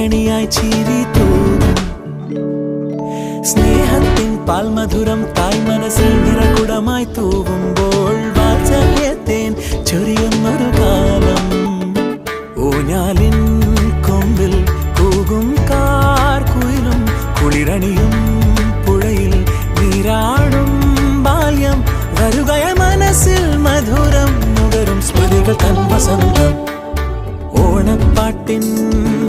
പൂക്കണിയായി ചിരി തൂകും സ്നേഹത്തിൻ പാൽമധുരം തായ് മനസ്സിൽ നിറകുടമായി തൂവുമ്പോൾ വാത്സല്യത്തേൻ ചൊരിയുന്നൊരു കാലം ഊഞ്ഞാലിൻ